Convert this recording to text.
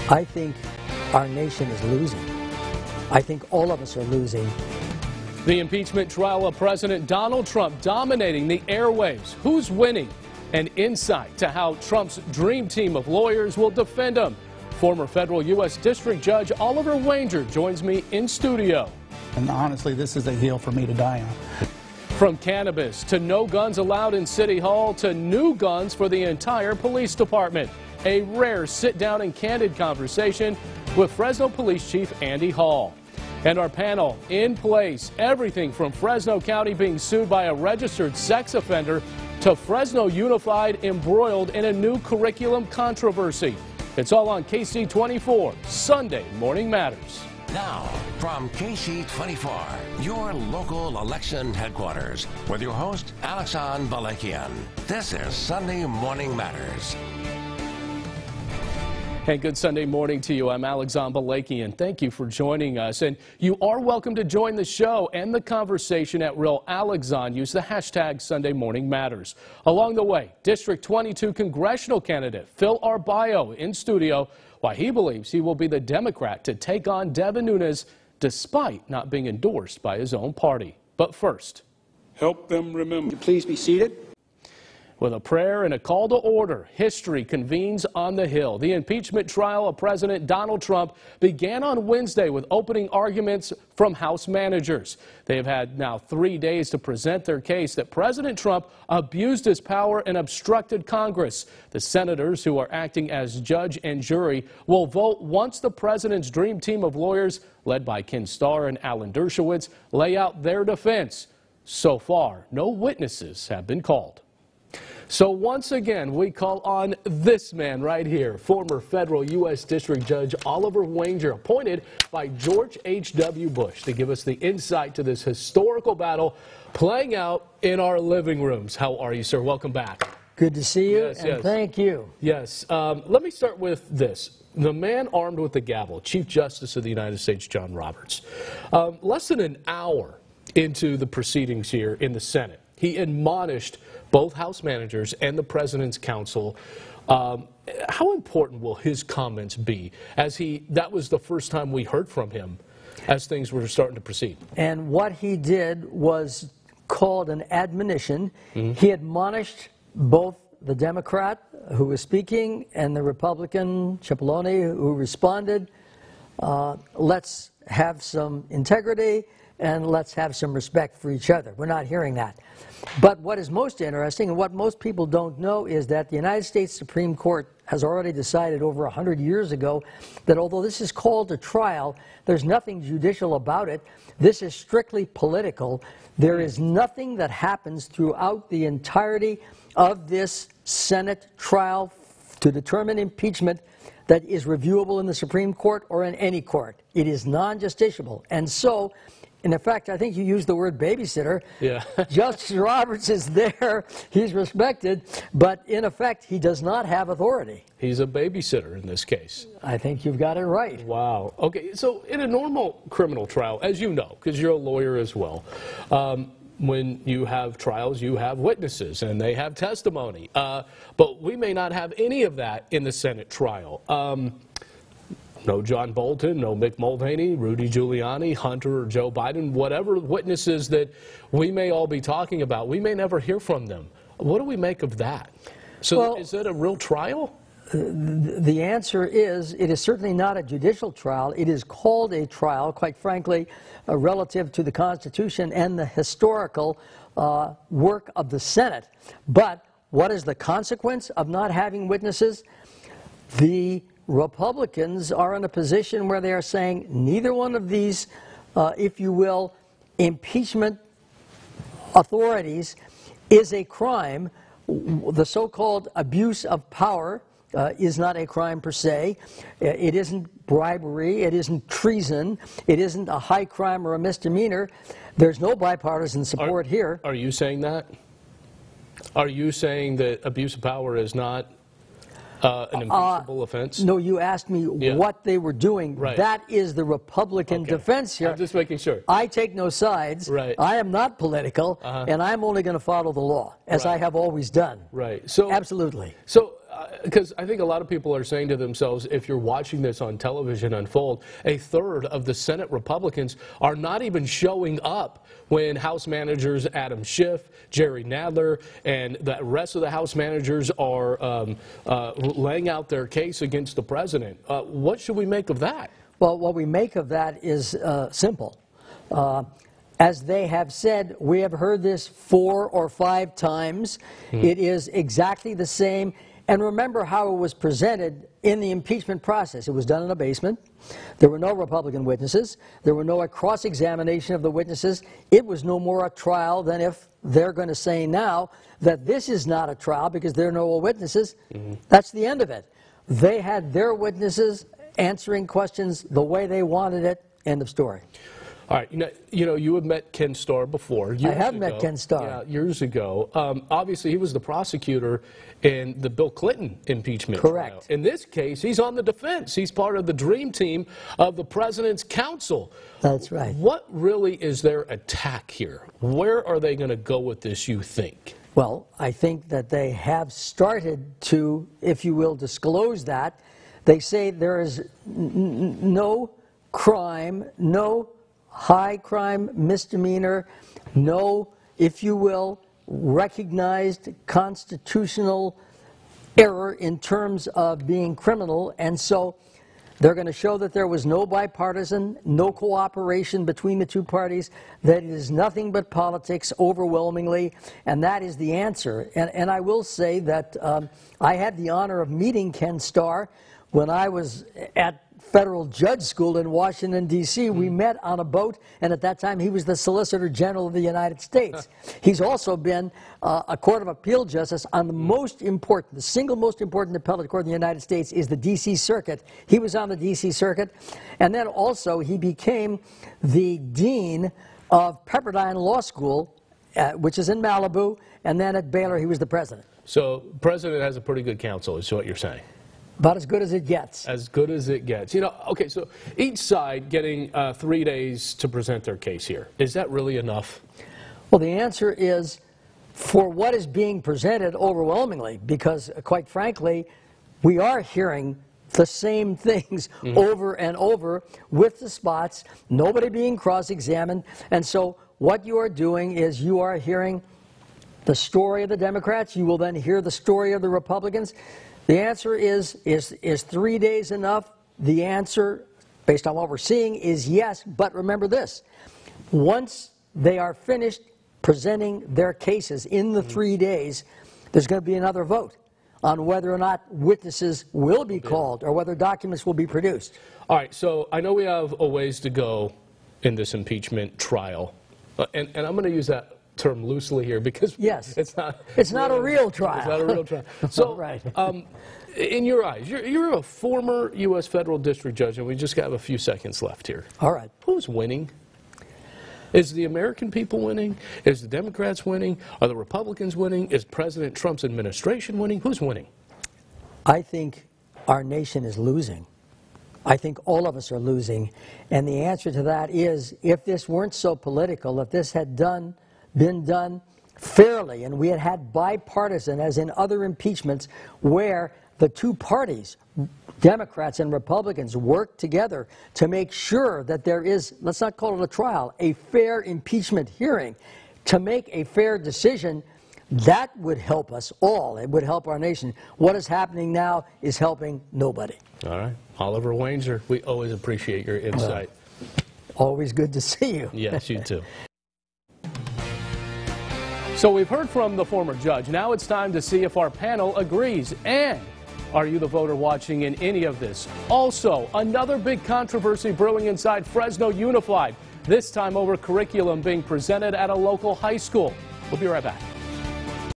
I think our nation is losing. I think all of us are losing. The impeachment trial of President Donald Trump dominating the airwaves. Who's winning? An insight to how Trump's dream team of lawyers will defend him. Former federal U.S. District Judge Oliver Wanger joins me in studio. And honestly, this is a hill for me to die on. From cannabis to no guns allowed in City Hall to new guns for the entire police department. A rare sit-down and candid conversation with Fresno Police Chief Andy Hall. And our panel, in place, everything from Fresno County being sued by a registered sex offender to Fresno Unified embroiled in a new curriculum controversy. It's all on KC24, Sunday Morning Matters. Now, from KC24, your local election headquarters, with your host, Alexan Balakian. This is Sunday Morning Matters. Hey, good Sunday morning to you. I'm Alexan Balakian. Thank you for joining us. And you are welcome to join the show and the conversation at Real Alexan. Use the hashtag Sunday Morning Matters. Along the way, District 22 congressional candidate Phil Arbaio in studio, why he believes he will be the Democrat to take on Devin Nunes despite not being endorsed by his own party. But first, help them remember. Please be seated. With a prayer and a call to order, history convenes on the Hill. The impeachment trial of President Donald Trump began on Wednesday with opening arguments from House managers. They have had now 3 days to present their case that President Trump abused his power and obstructed Congress. The senators, who are acting as judge and jury, will vote once the president's dream team of lawyers, led by Ken Starr and Alan Dershowitz, lay out their defense. So far, no witnesses have been called. So once again, we call on this man right here, former federal U.S. District Judge Oliver Wanger, appointed by George H.W. Bush, to give us the insight to this historical battle playing out in our living rooms. How are you, sir? Welcome back. Good to see you, Yes, and yes. thank you. Yes. Let me start with this. The man armed with the gavel, Chief Justice of the United States, John Roberts. Less than an hour into the proceedings here in the Senate, he admonished both House managers and the President's counsel. How important will his comments be, as that was the first time we heard from him as things were starting to proceed? And what he did was called an admonition. He admonished both the Democrat who was speaking and the Republican, Cipollone, who responded. Let's have some integrity and let's have some respect for each other. We're not hearing that. But what is most interesting, and what most people don't know, is that the United States Supreme Court has already decided over 100 years ago that although this is called a trial, there's nothing judicial about it. This is strictly political. There is nothing that happens throughout the entirety of this Senate trial to determine impeachment that is reviewable in the Supreme Court or in any court. It is non-justiciable. And so, in effect, I think you used the word babysitter. Yeah. Justice Roberts is there. He's respected. But in effect, he does not have authority. He's a babysitter in this case. I think you've got it right. Wow. Okay, so in a normal criminal trial, as you know, because you're a lawyer as well, when you have trials, you have witnesses and they have testimony. But we may not have any of that in the Senate trial. No John Bolton, no Mick Mulvaney, Rudy Giuliani, Hunter or Joe Biden, whatever witnesses that we may all be talking about, we may never hear from them. What do we make of that? So well, is that a real trial? The answer is, it is certainly not a judicial trial. It is called a trial, quite frankly, relative to the Constitution and the historical work of the Senate. But what is the consequence of not having witnesses? The Republicans are in a position where they are saying neither one of these, if you will, impeachment authorities is a crime. The so-called abuse of power is not a crime per se. It isn't bribery. It isn't treason. It isn't a high crime or a misdemeanor. There's no bipartisan support here. Are you saying that? Are you saying that abuse of power is not an impeachable offense? No, you asked me what they were doing. Right. That is the Republican defense here. I'm just making sure. I take no sides. Right. I am not political, and I'm only going to follow the law, as I have always done. Right. So absolutely. So because I think a lot of people are saying to themselves, if you're watching this on television unfold, a third of the Senate Republicans are not even showing up when House managers Adam Schiff, Jerry Nadler, and the rest of the House managers are laying out their case against the president. What should we make of that? Well, what we make of that is simple. As they have said, we have heard this 4 or 5 times. It is exactly the same. And remember how it was presented in the impeachment process. It was done in a basement. There were no Republican witnesses. There were no cross-examination of the witnesses. It was no more a trial than if they're going to say now that this is not a trial because there are no witnesses. That's the end of it. They had their witnesses answering questions the way they wanted it. End of story. All right, you have met Ken Starr before. I have met Ken Starr. Yeah, years ago. Obviously, he was the prosecutor in the Bill Clinton impeachment Correct. trial. In this case, he's on the defense. He's part of the dream team of the president's counsel. That's right. What really is their attack here? Where are they going to go with this, you think? Well, I think that they have started to, if you will, disclose that. They say there is no crime, no high crime, misdemeanor, no, if you will, recognized constitutional error in terms of being criminal. And so they're going to show that there was no bipartisan, no cooperation between the two parties, that it is nothing but politics overwhelmingly, and that is the answer. And I will say that I had the honor of meeting Ken Starr when I was at federal judge school in Washington, D.C. We met on a boat, and at that time he was the Solicitor General of the United States. He's also been a Court of Appeal justice on the most important, the single most important appellate court in the United States is the D.C. Circuit. He was on the D.C. Circuit, and then also he became the Dean of Pepperdine Law School, which is in Malibu, and then at Baylor he was the president. So the president has a pretty good counsel, is what you're saying. About as good as it gets. As good as it gets. Okay, so each side getting 3 days to present their case here. Is that really enough? Well, the answer is for what is being presented overwhelmingly, because quite frankly, we are hearing the same things over and over with the spots, nobody being cross-examined. And so what you are doing is you are hearing the story of the Democrats. You will then hear the story of the Republicans. The answer is 3 days enough? The answer, based on what we're seeing, is yes. But remember this. Once they are finished presenting their cases in the 3 days, there's going to be another vote on whether or not witnesses will be called or whether documents will be produced. All right, so I know we have a ways to go in this impeachment trial. And I'm going to use that term loosely here because yes, it's not a real trial. It's not a real trial. So, right. In your eyes, you're a former U.S. federal district judge, and we just have a few seconds left here. All right. Who's winning? Is the American people winning? Is the Democrats winning? Are the Republicans winning? Is President Trump's administration winning? Who's winning? I think our nation is losing. I think all of us are losing. And the answer to that is, if this weren't so political, if this had been done fairly, and we had bipartisan, as in other impeachments, where the two parties, Democrats and Republicans, work together to make sure that there is, let's not call it a trial, a fair impeachment hearing, to make a fair decision, that would help us all. It would help our nation. What is happening now is helping nobody. All right. Oliver Wanger, we always appreciate your insight. Always good to see you. Yes, you too. So we've heard from the former judge. Now it's time to see if our panel agrees. And are you the voter watching in any of this? Also, another big controversy brewing inside Fresno Unified, this time over curriculum being presented at a local high school. We'll be right back.